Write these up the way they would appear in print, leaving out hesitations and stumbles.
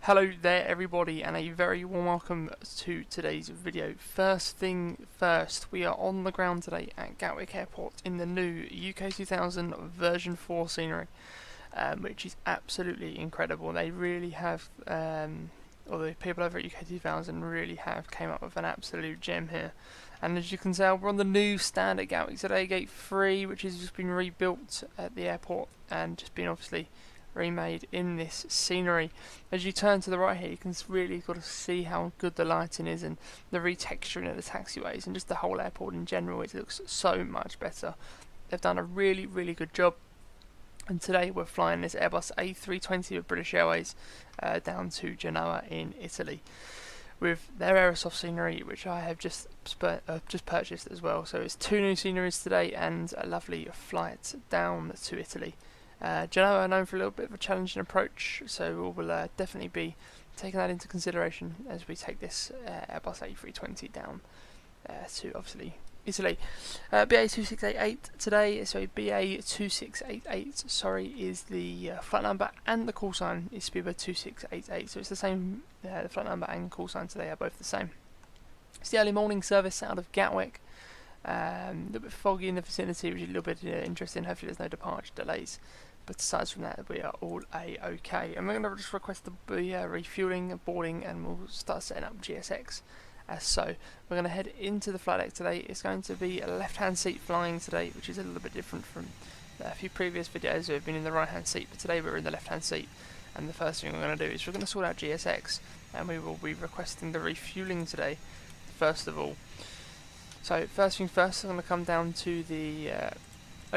Hello there everybody, and a very warm welcome to today's video. First thing first, we are on the ground today at Gatwick Airport in the new UK2000 version 4 scenery, which is absolutely incredible. They really have, or the people over at UK2000 really have came up with an absolute gem here. And as you can tell, we're on the new stand at Gatwick today, Gate 3, which has just been rebuilt at the airport and just been obviously remade in this scenery. As you turn to the right here, you can really got to see how good the lighting is and the retexturing of the taxiways and just the whole airport in general. It looks so much better. They've done a really good job. And today we're flying this Airbus A320 with British Airways down to Genoa in Italy with their Aerosoft scenery, which I have just purchased as well. So it's 2 new sceneries today and a lovely flight down to Italy. Genoa are known for a little bit of a challenging approach, so we'll definitely be taking that into consideration as we take this Airbus A320 down to obviously Italy. BA2688 today, so BA2688 sorry, is the flight number, and the call sign is BA2688, so it's the same, the flight number and call sign today are both the same. It's the early morning service out of Gatwick. A little bit foggy in the vicinity, which is a little bit interesting. Hopefully there's no departure delays, but aside from that we are all a-okay. And we're going to just request the refueling, boarding, and we'll start setting up GSX as so. We're going to head into the flight deck today. It's going to be a left hand seat flying today, which is a little bit different from a few previous videos where we've been in the right hand seat, but today we're in the left hand seat. And the first thing we're going to do is we're going to sort out GSX, and we will be requesting the refueling today first of all. So first thing first, I'm going to come down to the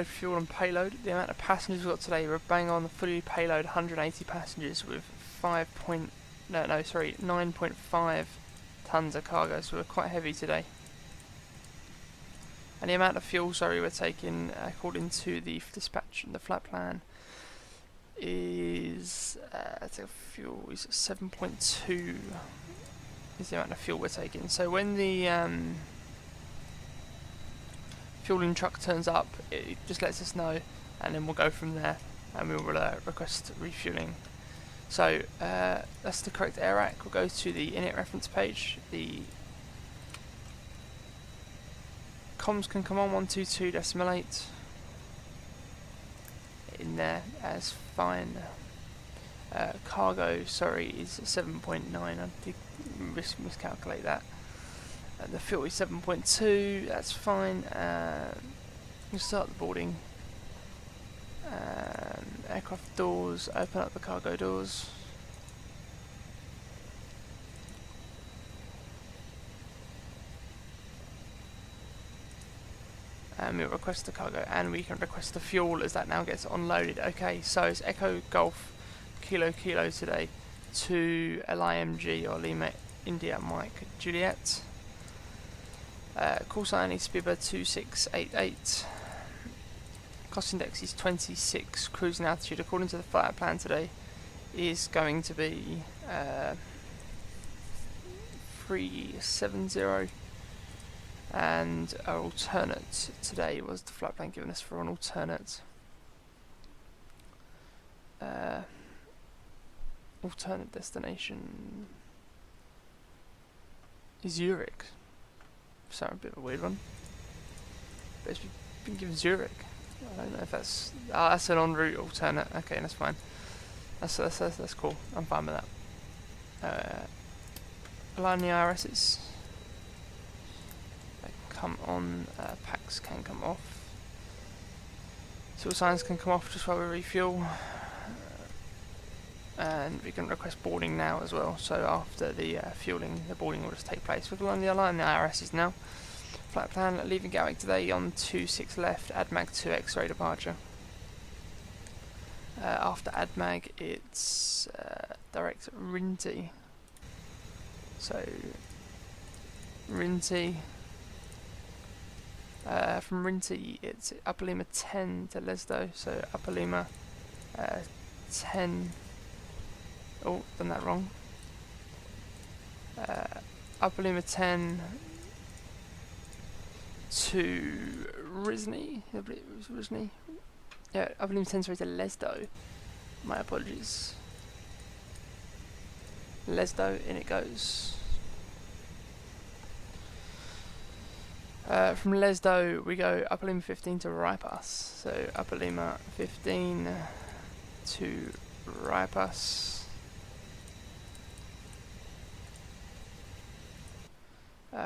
fuel and payload. The amount of passengers we've got today, we're bang on the fully payload 180 passengers with 9.5 tons of cargo, so we're quite heavy today. And the amount of fuel, sorry, we're taking according to the dispatch and the flight plan is fuel is 7.2 is the amount of fuel we're taking. So when the fueling truck turns up, it just lets us know, and then we'll go from there, and we will request refueling. So that's the correct AIRAC. We'll go to the init reference page. The comms can come on 122.8 in there as fine. Cargo, sorry, is 7.9. I did miscalculate that. The fuel is 7.2, that's fine. We'll start the boarding. Aircraft doors, open up the cargo doors. And we'll request the cargo, and we can request the fuel as that now gets unloaded. Okay, so it's Echo Golf Kilo Kilo today to LIMG or Lima India Mike Juliet. Call sign is BA2688. Cost index is 26. Cruising altitude, according to the flight plan today, is going to be 370. And our alternate today was the flight plan given us for an alternate. Alternate destination is Zurich. Sorry, a bit of a weird one. But it's been given Zurich. I don't know if that's that's an en route alternate. Okay, that's fine. That's cool. I'm fine with that. Align the IRSs. They come on. Packs can come off. Fuel signs can come off just while we refuel. And we can request boarding now as well. So after the fueling, the boarding will just take place. We're going to align the IRSs now. Flight plan, leaving Gatwick today on 26 left, ADMAG 2 X-ray departure. After ADMAG, it's direct Rinty. So, Rinty. From Rinty, it's Upper Lima 10 to Lesdo. So, Upper Lima 10. Oh, done that wrong. Upper Lima 10 to Risney. I believe it was Risney. Yeah, Upper Lima 10 to Lesdo. My apologies. Lesdo, in it goes. From Lesdo we go Upper Lima 15 to Rypass. So Upper Lima 15 to Rypass.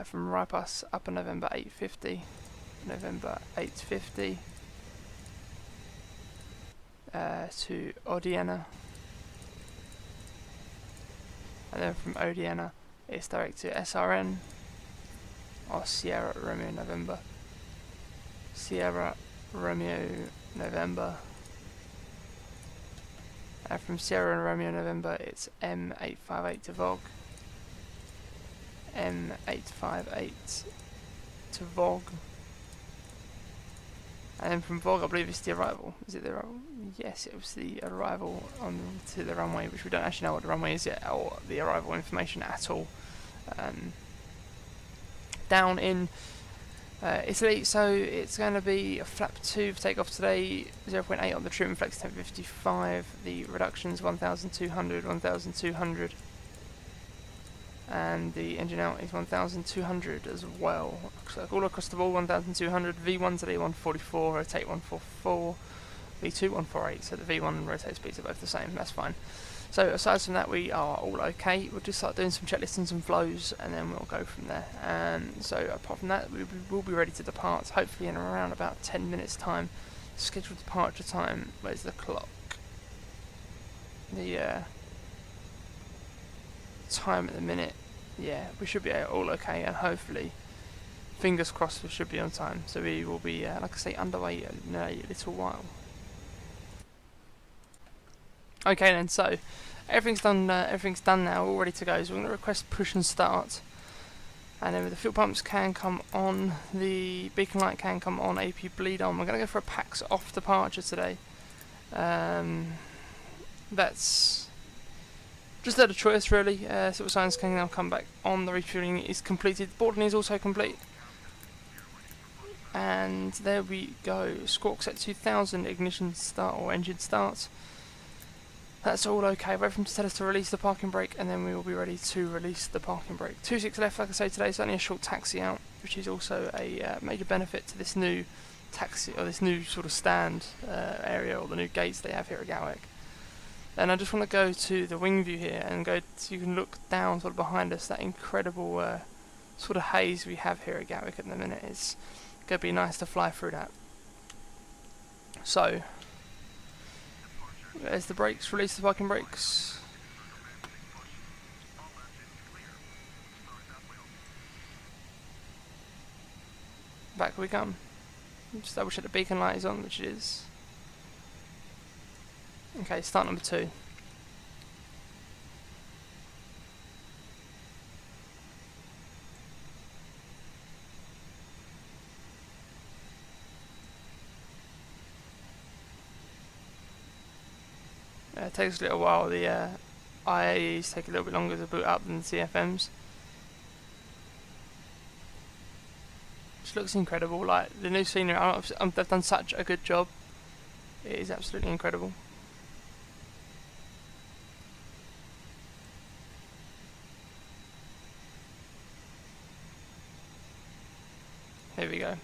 From Rypass Upper November 850, November 850 to Odiana, and then from Odiana it's direct to SRN or Sierra Romeo November, Sierra Romeo November, and from Sierra Romeo November it's M858 to Vogue, M858 to Vogue, and then from Vogue I believe it's the arrival. Is it the arrival? Yes, it was the arrival on to the runway, which we don't actually know what the runway is yet, or the arrival information at all. Down in Italy, so it's going to be a flap 2 for takeoff today, 0.8 on the trim, flex 1055, the reductions 1200, 1200, and the engine out is 1200 as well. So all across the board 1200, V1 today 144, rotate 144, V2 148, so the V1 and rotate speeds are both the same, that's fine. So aside from that we are all okay. We'll just start doing some checklists and some flows and then we'll go from there. So apart from that we will be ready to depart, hopefully in around about 10 minutes time. Scheduled departure time, where's the clock? The time at the minute, yeah, we should be all okay, and hopefully fingers crossed we should be on time, so we will be like I say underway in a little while. Okay then, so everything's done now, all ready to go, so we're going to request push and start, and then the fuel pumps can come on, the beacon light can come on, AP bleed on. We're going to go for a PAX off departure today. That's just out of choice really. Civil signs can now come back on, the refueling is completed, boarding is also complete. And there we go, squawk set 2000, ignition start or engine start. That's all okay. Wait for him to tell us to release the parking brake, and then we will be ready to release the parking brake. 26 left, like I say today, it's only a short taxi out, which is also a major benefit to this new taxi, or this new sort of stand area, or the new gates they have here at Gatwick. And I just want to go to the wing view here, and go so you can look down sort of behind us, that incredible sort of haze we have here at Gatwick at the minute. It's going to be nice to fly through that. So there's the brakes, release the parking brakes. Back we come. Just double check the beacon light is on, which it is. Okay, start number 2. It takes a little while. The IAEs take a little bit longer to boot up than the CFMs. Which looks incredible. Like the new scenery, they've done such a good job. It is absolutely incredible. Here we go.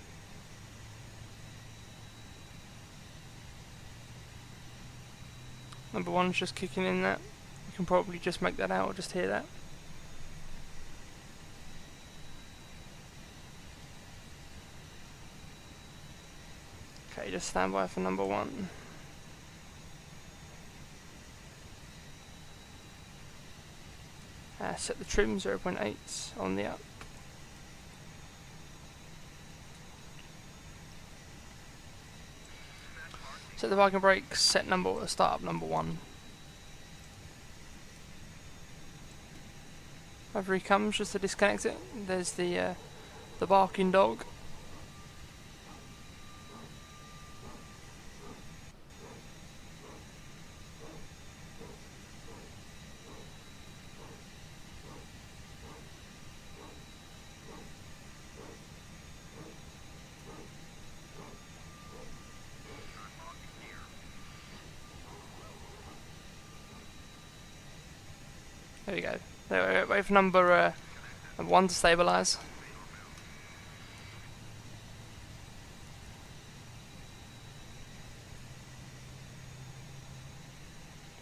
Number 1's just kicking in that. You can probably just make that out or just hear that. Okay, just stand by for number 1. Set the trim 0.8 on the up. Set the parking brake, set start up number 1. Over he comes just to disconnect it. There's the barking dog. There we go. There, wait for number 1 to stabilise.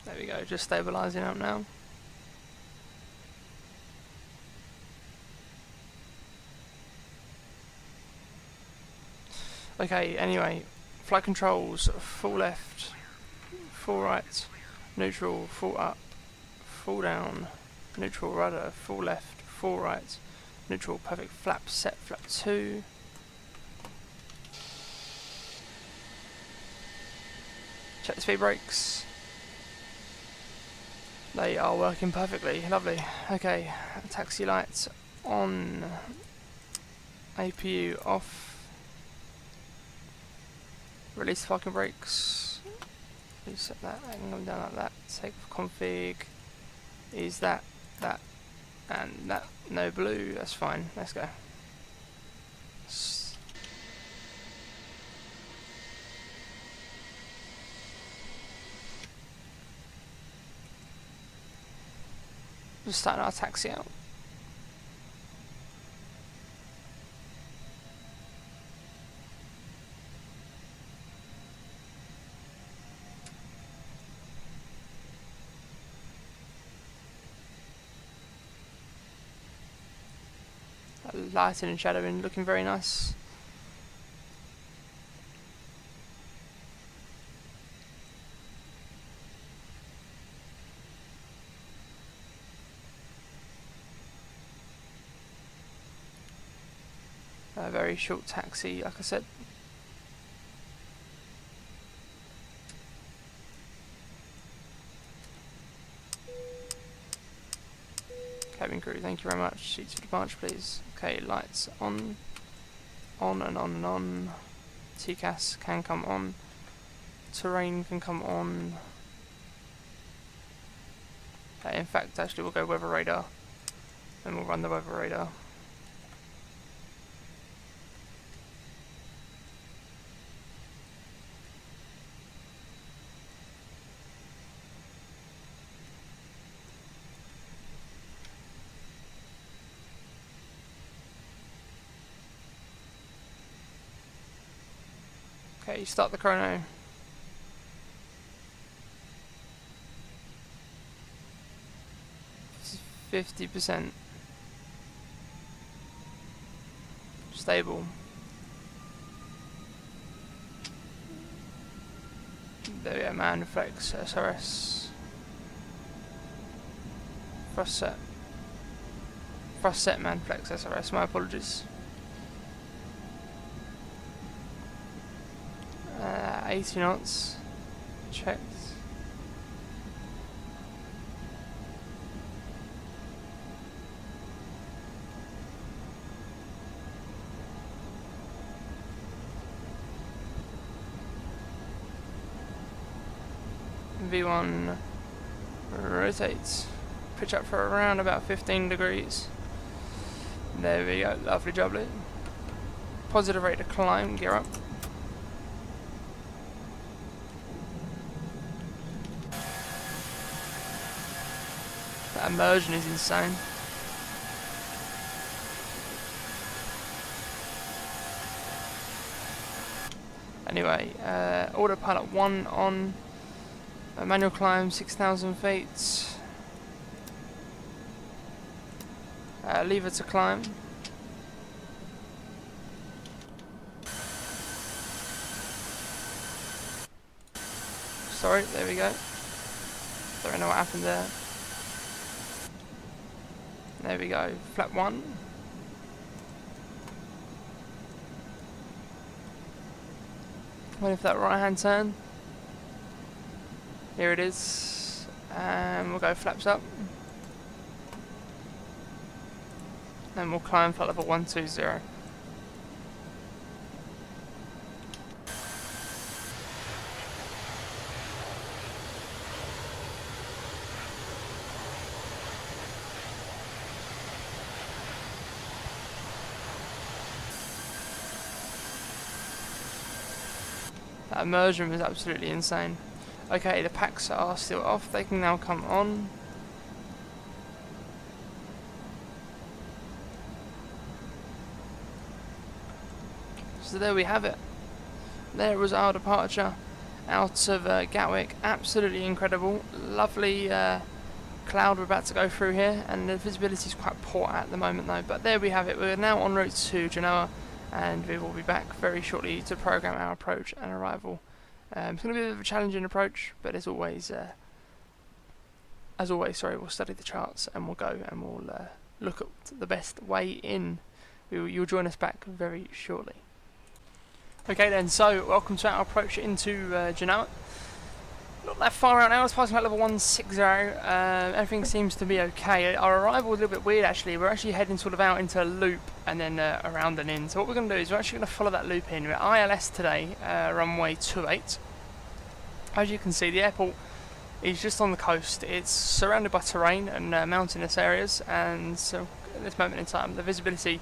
There we go, just stabilising up now. Okay, anyway, flight controls, full left, full right, neutral, full up, full down, neutral rudder, full left, full right, neutral, perfect flap set, flap 2. Check the speed brakes. They are working perfectly, lovely. Okay, taxi lights on, APU off, release the parking brakes, reset that, I can come down like that, takeoff config, is that, and that, no blue, that's fine, let's go. Just starting our taxi out. Lighting and shadowing looking very nice. A very short taxi, like I said. Cabin crew, thank you very much. Seats for departure, please. Okay, lights on and on and on. TCAS can come on. Terrain can come on. Okay, in fact, actually we'll go weather radar. Then we'll run the weather radar. Okay, start the chrono. This is 50%. Stable. There we go, man, flex, SRS. Thrust set. Thrust set, man, flex, SRS, my apologies. 80 knots, checked. V1 rotates, pitch up for around about 15 degrees. There we go, lovely jubbly. Positive rate of climb, gear up. That immersion is insane. Anyway, autopilot 1 on, manual climb 6,000 feet, lever to climb. Sorry, there we go. Don't know what happened there. There we go, flap 1. Waiting for that right hand turn. Here it is. And we'll go flaps up. Then we'll climb flight level 120. That immersion was absolutely insane. Okay, the packs are still off, they can now come on. So there we have it. There was our departure out of Gatwick. Absolutely incredible. Lovely cloud we're about to go through here, and the visibility is quite poor at the moment though. But there we have it. We're now en route to Genoa, and we will be back very shortly to program our approach and arrival. It's going to be a bit of a challenging approach, but as always, we'll study the charts and we'll go and we'll look at the best way in. You'll join us back very shortly. Okay then, so welcome to our approach into Genoa. Not that far out now, it's passing about level 160. Everything seems to be okay. Our arrival was a little bit weird actually. We're actually heading sort of out into a loop and then around and in. So what we're going to do is we're actually going to follow that loop in. We're at ILS today, runway 28. As you can see, the airport is just on the coast. It's surrounded by terrain and mountainous areas, and so at this moment in time the visibility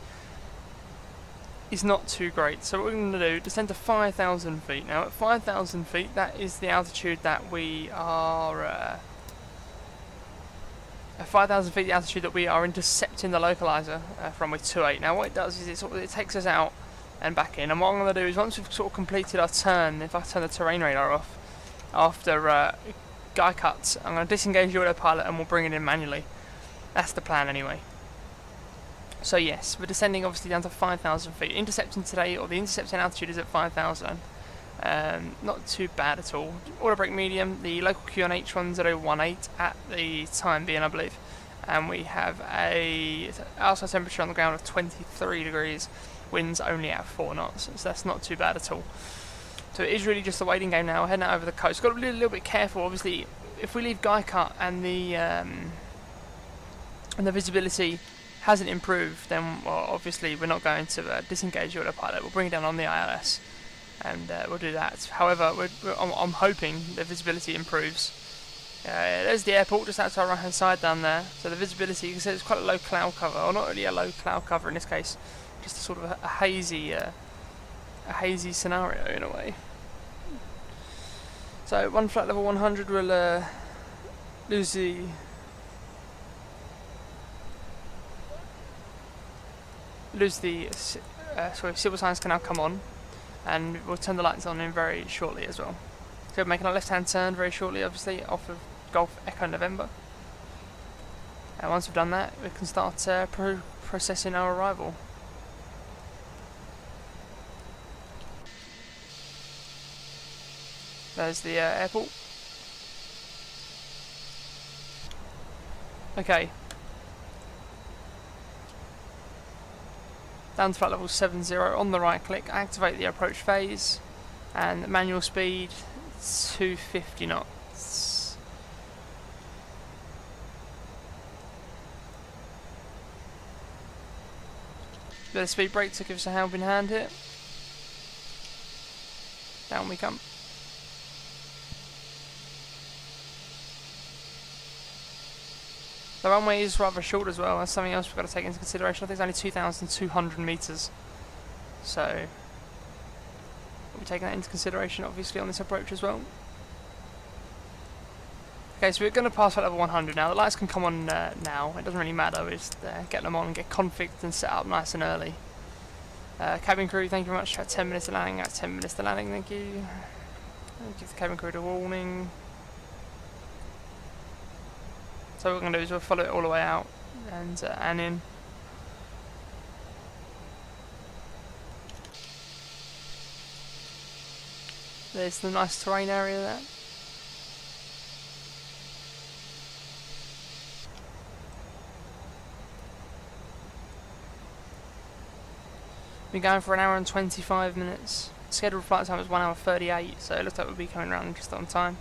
is not too great. So what we're going to do, descend to 5,000 feet. Now at 5,000 feet, that is the altitude that we are at 5,000 feet, the altitude that we are intercepting the localizer from with 28. Now what it does is it takes us out and back in, and what I'm going to do is once we've sort of completed our turn, if I turn the terrain radar off after guy cuts, I'm going to disengage the autopilot and we'll bring it in manually. That's the plan anyway. So yes, we're descending obviously down to 5,000 feet. Intercepting today, or the intercepting altitude is at 5,000. Not too bad at all. Auto brake medium, the local QNH1018 at the time being, I believe. And we have a outside temperature on the ground of 23 degrees, winds only at 4 knots, so that's not too bad at all. So it is really just a waiting game now. We're heading out over the coast. Got to be a little bit careful, obviously. If we leave guy cut and the visibility hasn't improved, then well, obviously we're not going to disengage the autopilot. We'll bring it down on the ILS, and we'll do that. However, I'm hoping the visibility improves. There's the airport just out to our right hand side down there. So the visibility, you can see it's quite a low cloud cover, or not really a low cloud cover in this case, just a sort of a hazy scenario in a way. So one flight level 100 will lose the civil signs can now come on, and we'll turn the lights on in very shortly as well. So we're making a left hand turn very shortly, obviously off of Golf Echo November, and once we've done that we can start processing our arrival. There's the airport. Okay. Down to flight level 70, on the right click, activate the approach phase, and manual speed 250 knots. Bit of speed brake to give us a helping hand here. Down we come. The runway is rather short as well. That's something else we've got to take into consideration. I think it's only 2,200 metres. So we'll be taking that into consideration obviously on this approach as well. Okay, so we're going to pass at level 100 now. The lights can come on now. It doesn't really matter. We just get them on and get configured and set up nice and early. Cabin crew, thank you very much. At 10 minutes to landing. At 10 minutes to landing, thank you. Give the cabin crew a warning. So what we're going to do is we'll follow it all the way out and in. There's the nice terrain area there. Been going for an hour and 25 minutes. Scheduled flight time was 1 hour 38, so it looks like we'll be coming around just on time.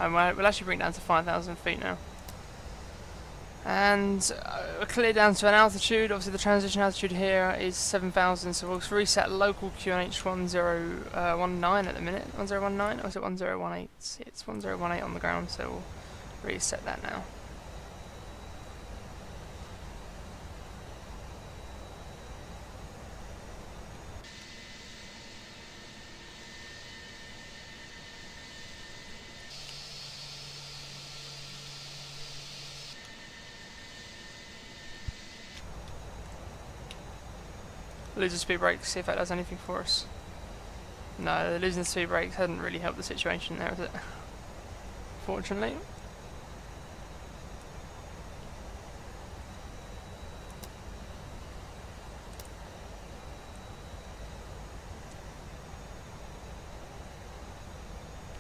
And we'll actually bring it down to 5,000 feet now. And we're clear down to an altitude. Obviously the transition altitude here is 7,000, so we'll reset local QNH 1019 at the minute. 1019, or is it 1018? It's 1018 on the ground, so we'll reset that now. Lose the speed brakes, see if that does anything for us. No, losing the speed brakes hadn't really helped the situation there, has it? Fortunately.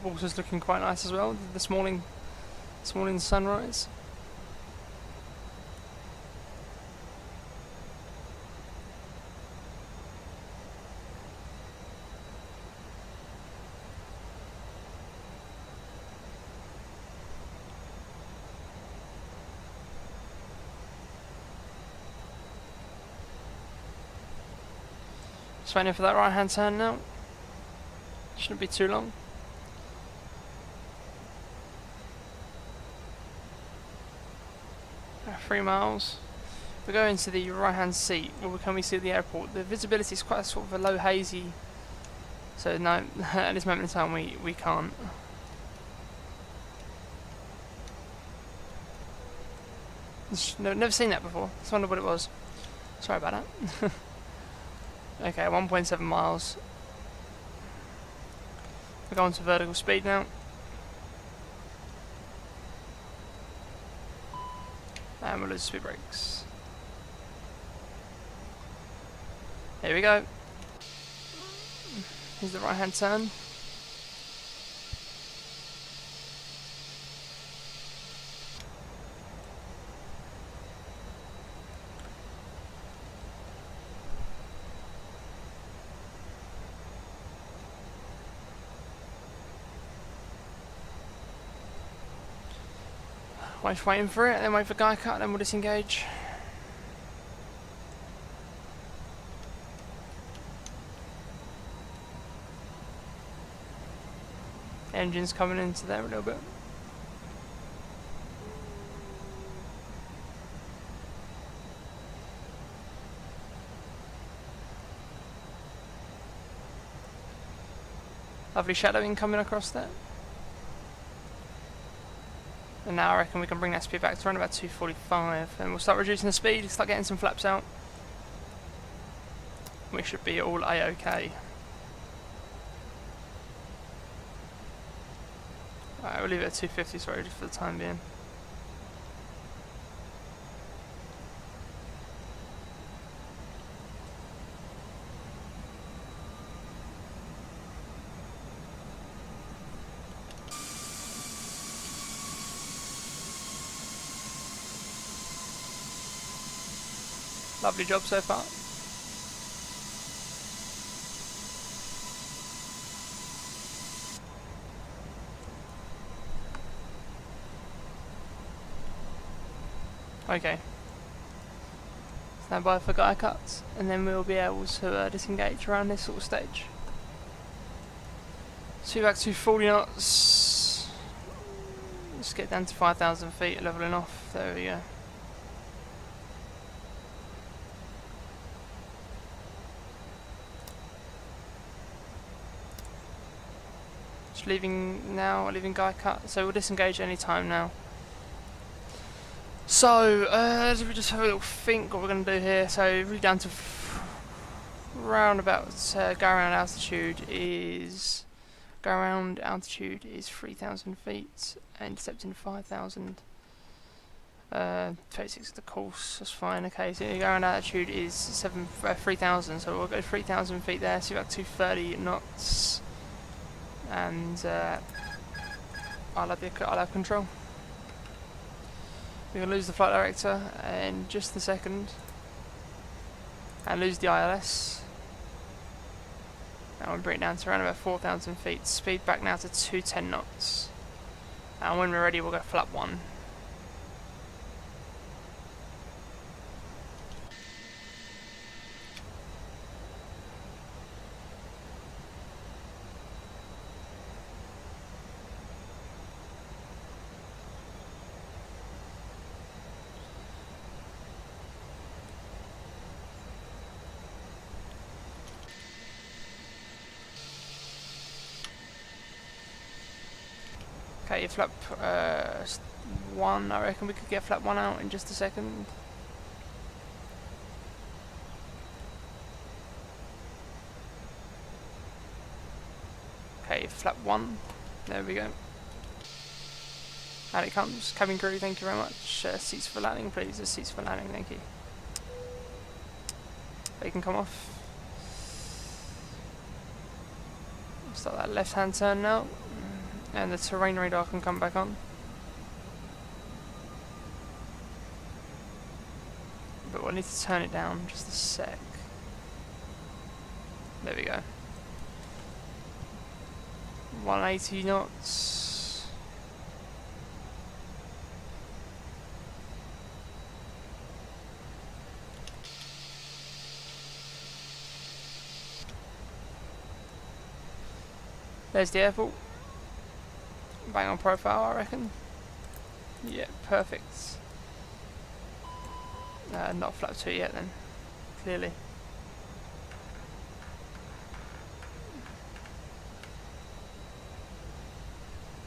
The water's looking quite nice as well. This morning sunrise. Just waiting for that right hand turn now. Shouldn't be too long. 3 miles. We go into the right hand seat. Well, can we see the airport? The visibility is quite sort of a low hazy. So no, at this moment in time we can't. No, never seen that before. Just wonder what it was. Sorry about that. Okay, 1.7 miles. We're going to vertical speed now. And we'll lose speed brakes. Here we go. Here's the right hand turn. Waiting for it, then wait for guy cut, then we'll disengage. Engine's coming into there a little bit. Lovely shadowing coming across there. And now I reckon we can bring that speed back to around about 245, and we'll start reducing the speed, start getting some flaps out. We should be all A-OK. Alright, we'll leave it at 250, sorry, just for the time being. Lovely job so far. Okay. Stand by for guy cuts, and then we'll be able to disengage around this sort of stage. So back to 40 knots. Let's get down to 5,000 feet, leveling off. There we go. Leaving now, leaving guy cut, so we'll disengage any time now. So, we just have a little think what we're going to do here. So, really down to round about, go around altitude is 3,000 feet, and intercepting 5,000. 36 of the course, that's fine. Okay, so go around altitude is 3,000, so we'll go 3,000 feet there, so about 230 knots. And I'll have control. We're going to lose the flight director in just a second, and lose the ILS. Now we'll bring it down to around about 4,000 feet. Speed back now to 210 knots. And when we're ready, we'll go flap 1. Okay, flap 1, I reckon we could get flap 1 out in just a second. flap 1. There we go. Out it comes. Cabin crew, thank you very much. Seats for landing, please. Seats for landing, thank you. They can come off. Start that left hand turn now. And the terrain radar can come back on. But we'll need to turn it down just a sec. There we go. 180 knots. There's the airport. Bang on profile, I reckon. Yeah, perfect. Not flap 2 yet then, clearly.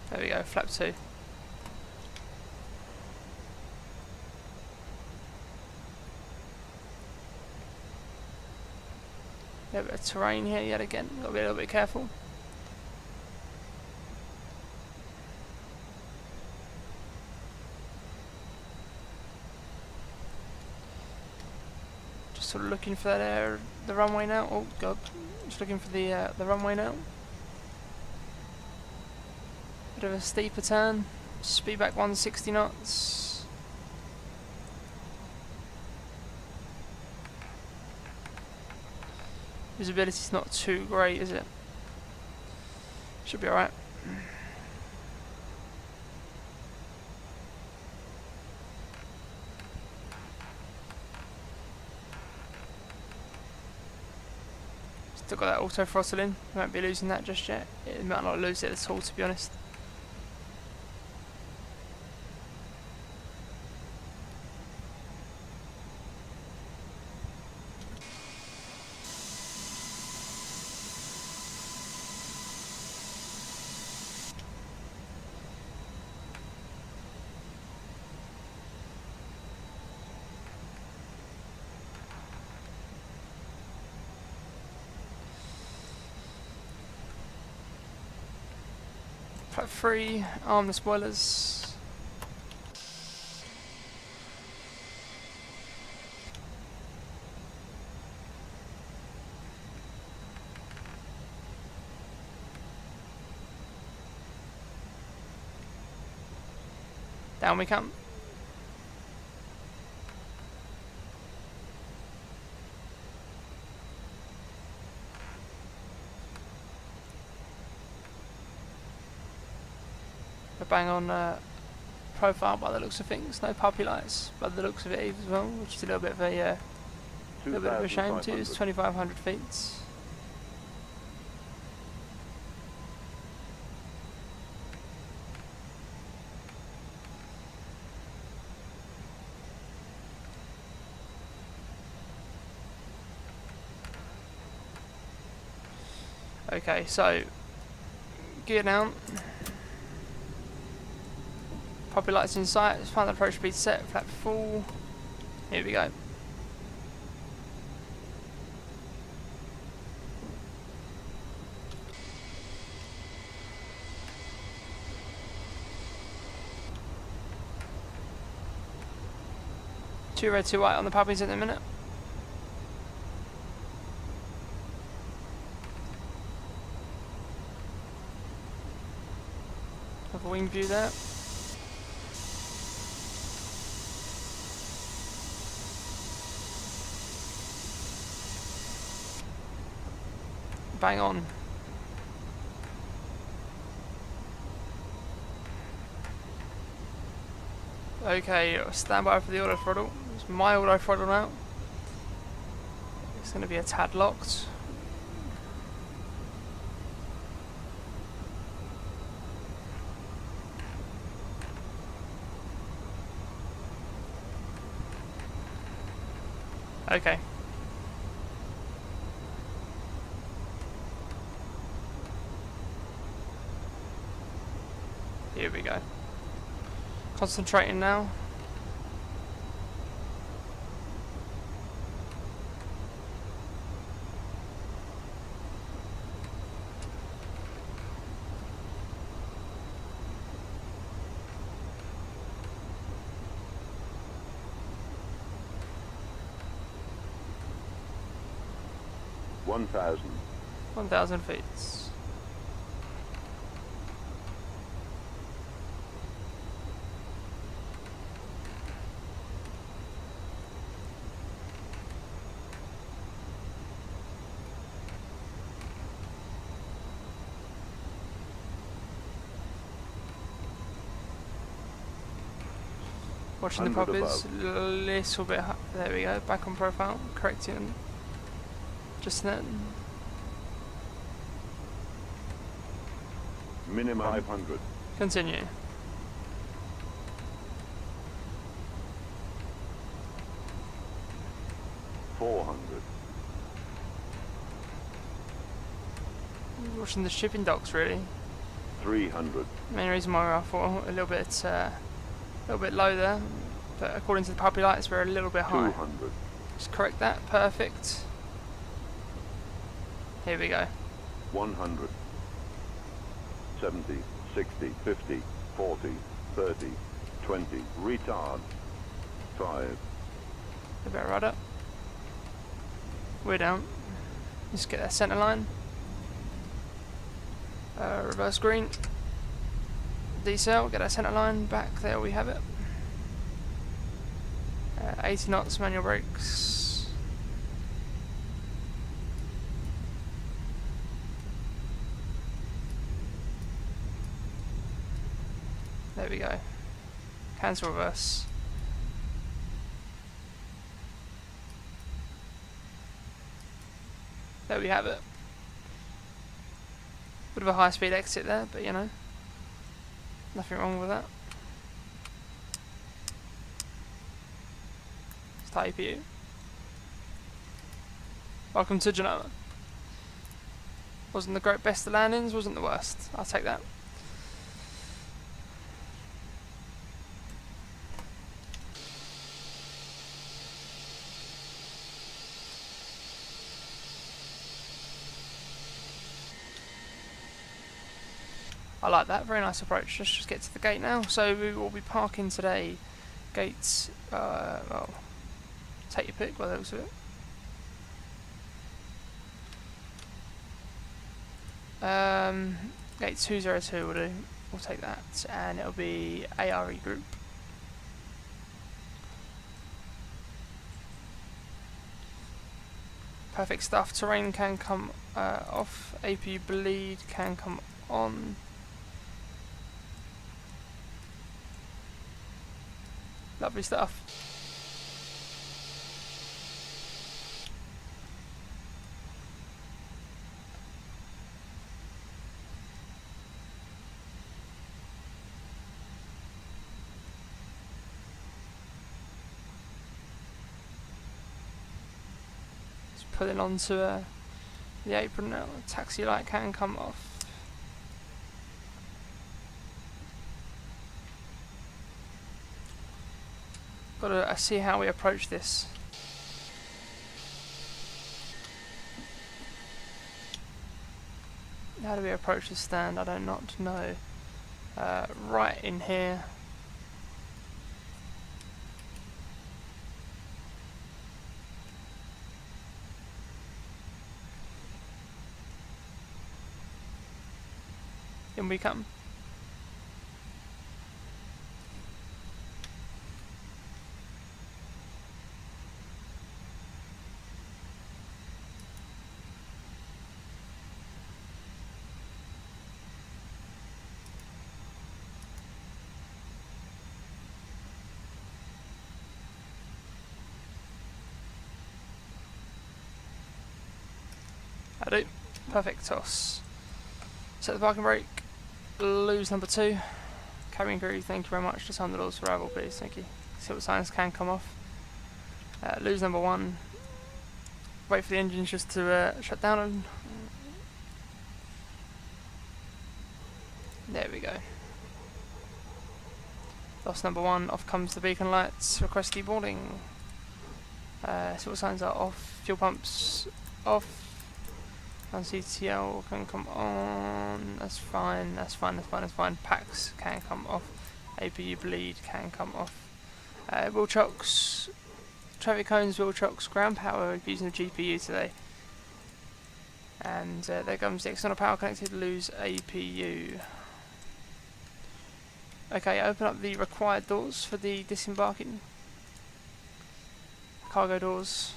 There we go, flap 2. A bit of terrain here yet again, gotta be a little bit careful. Just sort of looking for that the runway now. Oh god, just looking for the runway now. Bit of a steeper turn. Speed back 160 knots. Visibility's not too great, is it? Should be alright. Still got that auto throttle in. Won't be losing that just yet. It might not lose it at all, to be honest. Flap 3, arm the spoilers. Down we come. Bang on profile by the looks of things. No puppy lights by the looks of it as well, which is a little bit of a shame too. It's 2,500 feet. Okay, so gear down. Puppy lights in sight, final approach speed set, flap full. Here we go. Two red, two white on the puppies at the minute. Have a wing view there. Bang on. Okay, stand by for the auto throttle. It's my auto throttle now. It's going to be a tad locked. Okay. Here we go. Concentrating now. 1,000. 1,000 feet. Watching the 100 puppies, little bit. There we go. Back on profile. Correcting. Just then. Minimum 500. Continue. Watching the shipping docks really. 300. Main reason why I thought a little bit low there, but according to the puppy lights we're a little bit high. 200. Just correct that. Perfect. Here we go. 100. 70, 60, 50, 40, 30, 20. Retard. 5. A bit right up. We're down. Just get that centre line. Reverse green. Decel, get that centre line back. There we have it. 80 knots, manual brakes. There we go. Cancel reverse. There we have it. Bit of a high speed exit there, but you know, nothing wrong with that. Start APU. Welcome to Genoa. Wasn't the great best of landings, wasn't the worst. I'll take that. I like that, very nice approach. Let's just get to the gate now. So we will be parking today. Gates, well, take your pick by the looks of it. Gate 202 will do. We'll take that, and it'll be ARE group. Perfect stuff. Terrain can come off. APU bleed can come on. Lovely stuff. Just pulling onto the apron now. Taxi light can come off. Gotta see how we approach this. How do we approach this stand? I do not know. Right in here. In we come. I do. Perfect toss. Set the parking brake. Lose number 2. Cabin crew, thank you very much. Just on the doors for arrival, please. Thank you. See what signs can come off. Lose number 1. Wait for the engines just to shut down. There we go. Lost number 1. Off comes the beacon lights. Request deboarding. See what signs are off. Fuel pumps off. And CTL can come on. That's fine. That's fine. That's fine. That's fine. Packs can come off. APU bleed can come off. Wheel chocks, traffic cones, wheel chocks, ground power. We're using the GPU today. And there comes the external power connected, lose APU. Okay, open up the required doors for the disembarking. Cargo doors.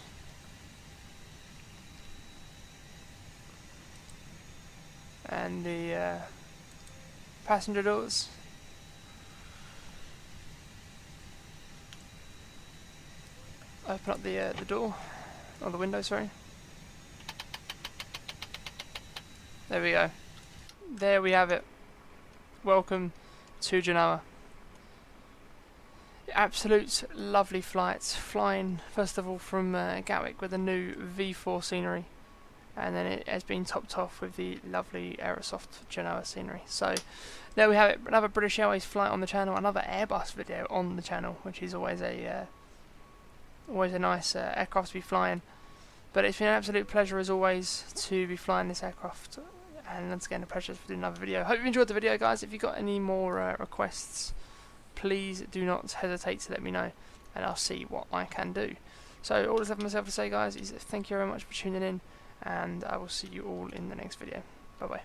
And the passenger doors. Open up the door, or the window, sorry. There we go. There we have it. Welcome to Genoa. Absolute lovely flights. Flying first of all from Gatwick with the new V4 scenery, and then it has been topped off with the lovely Aerosoft Genoa scenery. So there we have it. Another British Airways flight on the channel. Another Airbus video on the channel, which is always a nice aircraft to be flying. But it's been an absolute pleasure as always to be flying this aircraft, and once again a pleasure to do another video. Hope you enjoyed the video, guys. If you've got any more requests, please do not hesitate to let me know, and I'll see what I can do. So all that's left for myself to say, guys, is thank you very much for tuning in, and I will see you all in the next video. Bye bye.